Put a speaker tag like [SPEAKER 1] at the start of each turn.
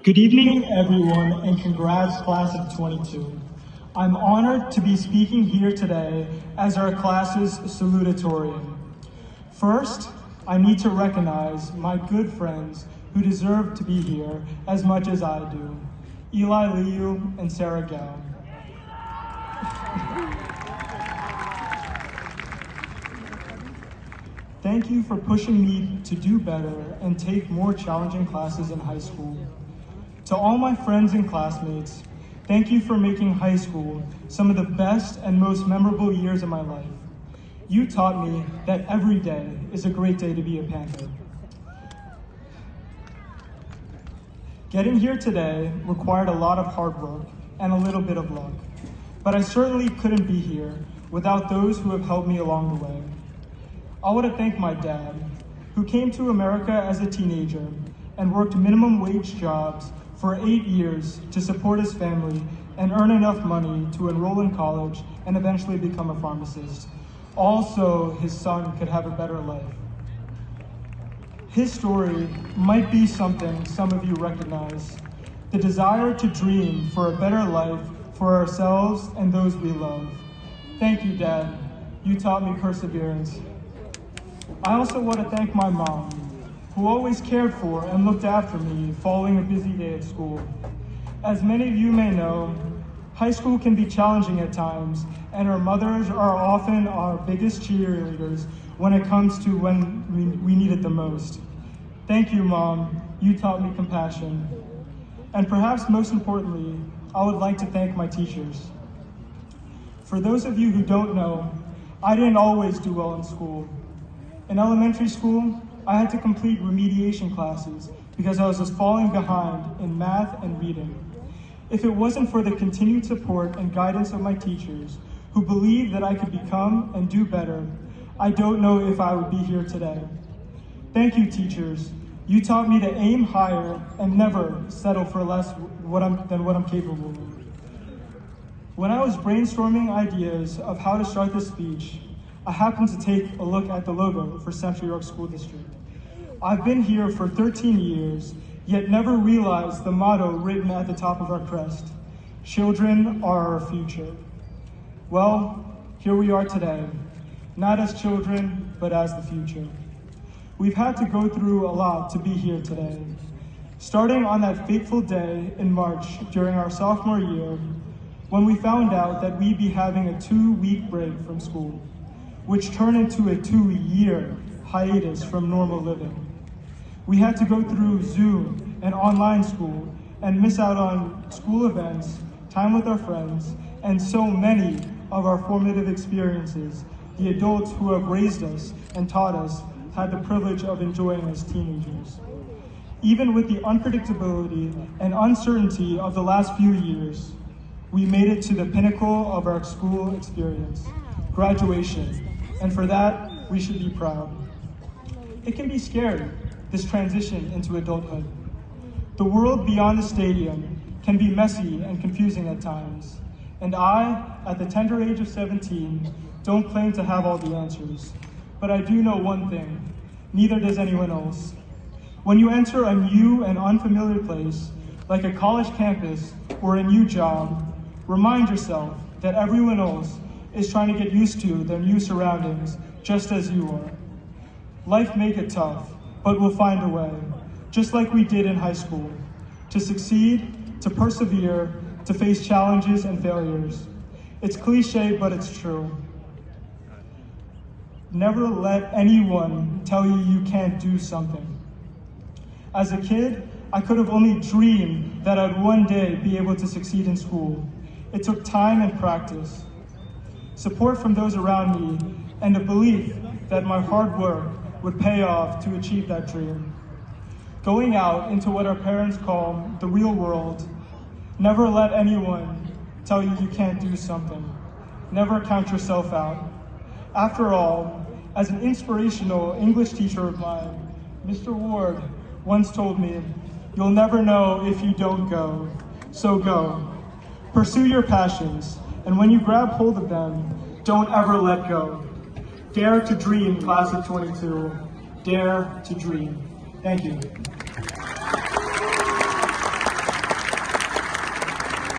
[SPEAKER 1] Good evening, everyone, and congrats, class of 22. I'm honored to be speaking here today as our class's salutatorian. First, I need to recognize my good friends who deserve to be here as much as I do, Eli Liu and Sarah Gao. Thank you for pushing me to do better and take more challenging classes in high school. To all my friends and classmates, thank you for making high school some of the best and most memorable years of my life. You taught me that every day is a great day to be a Panther. Getting here today required a lot of hard work and a little bit of luck, but I certainly couldn't be here without those who have helped me along the way. I want to thank my dad, who came to America as a teenager and worked minimum wage jobs for 8 years to support his family and earn enough money to enroll in college and eventually become a pharmacist. Also, his son could have a better life. His story might be something some of you recognize, the desire to dream for a better life for ourselves and those we love. Thank you, Dad. You taught me perseverance. I also want to thank my mom, who always cared for and looked after me following a busy day at school. As many of you may know, high school can be challenging at times, and our mothers are often our biggest cheerleaders when it comes to when we need it the most. Thank you, Mom. You taught me compassion. And perhaps most importantly, I would like to thank my teachers. For those of you who don't know, I didn't always do well in school. In elementary school, I had to complete remediation classes because I was just falling behind in math and reading. If it wasn't for the continued support and guidance of my teachers, who believed that I could become and do better, I don't know if I would be here today. Thank you, teachers. You taught me to aim higher and never settle for less than what I'm capable of. When I was brainstorming ideas of how to start this speech, I happened to take a look at the logo for Central York School District. I've been here for 13 years, yet never realized the motto written at the top of our crest: children are our future. Well, here we are today, not as children, but as the future. We've had to go through a lot to be here today. Starting on that fateful day in March during our sophomore year, when we found out that we'd be having a 2-week break from school, which turned into a 2-year hiatus from normal living. We had to go through Zoom and online school and miss out on school events, time with our friends, and so many of our formative experiences the adults who have raised us and taught us had the privilege of enjoying as teenagers. Even with the unpredictability and uncertainty of the last few years, we made it to the pinnacle of our school experience, graduation, and for that, we should be proud. It can be scary, this transition into adulthood. The world beyond the stadium can be messy and confusing at times, and I, at the tender age of 17, don't claim to have all the answers, but I do know one thing: neither does anyone else. When you enter a new and unfamiliar place, like a college campus or a new job, remind yourself that everyone else is trying to get used to their new surroundings just as you are. Life may get tough, but we'll find a way, just like we did in high school, to succeed, to persevere, to face challenges and failures. It's cliche, but it's true. Never let anyone tell you you can't do something. As a kid, I could have only dreamed that I'd one day be able to succeed in school. It took time and practice, support from those around me, and a belief that my hard work would pay off to achieve that dream. Going out into what our parents call the real world, never let anyone tell you you can't do something. Never count yourself out. After all, as an inspirational English teacher of mine, Mr. Ward, once told me, "You'll never know if you don't go, so go." Pursue your passions, and when you grab hold of them, don't ever let go. Dare to dream, class of 22. Dare to dream. Thank you.